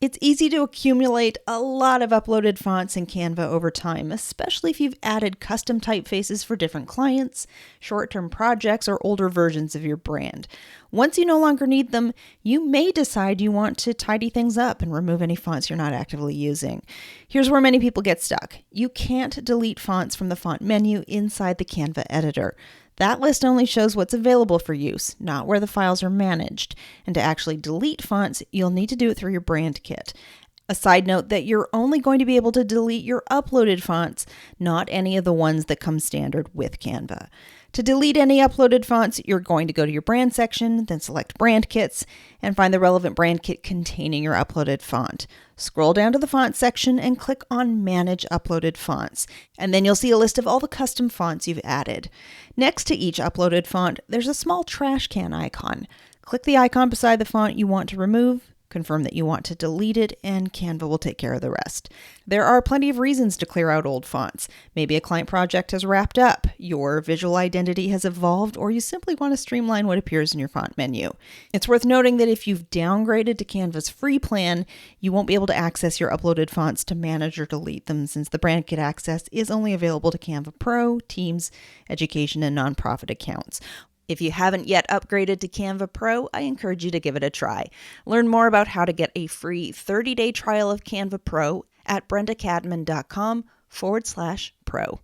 It's easy to accumulate a lot of uploaded fonts in Canva over time, especially if you've added custom typefaces for different clients, short-term projects, or older versions of your brand. Once you no longer need them, you may decide you want to tidy things up and remove any fonts you're not actively using. Here's where many people get stuck. You can't delete fonts from the font menu inside the Canva editor. That list only shows what's available for use, not where the files are managed. And to actually delete fonts, you'll need to do it through your Brand Kit. A side note that you're only going to be able to delete your uploaded fonts, not any of the ones that come standard with Canva. To delete any uploaded fonts, you're going to go to your brand section, then select Brand Kits, and find the relevant brand kit containing your uploaded font. Scroll down to the font section and click on Manage Uploaded Fonts, and then you'll see a list of all the custom fonts you've added. Next to each uploaded font, there's a small trash can icon. Click the icon beside the font you want to remove, confirm that you want to delete it, and Canva will take care of the rest. There are plenty of reasons to clear out old fonts. Maybe a client project has wrapped up, your visual identity has evolved, or you simply want to streamline what appears in your font menu. It's worth noting that if you've downgraded to Canva's free plan, you won't be able to access your uploaded fonts to manage or delete them, since the Brand Kit access is only available to Canva Pro, Teams, education, and nonprofit accounts. If you haven't yet upgraded to Canva Pro, I encourage you to give it a try. Learn more about how to get a free 30-day trial of Canva Pro at brendacadman.com/pro.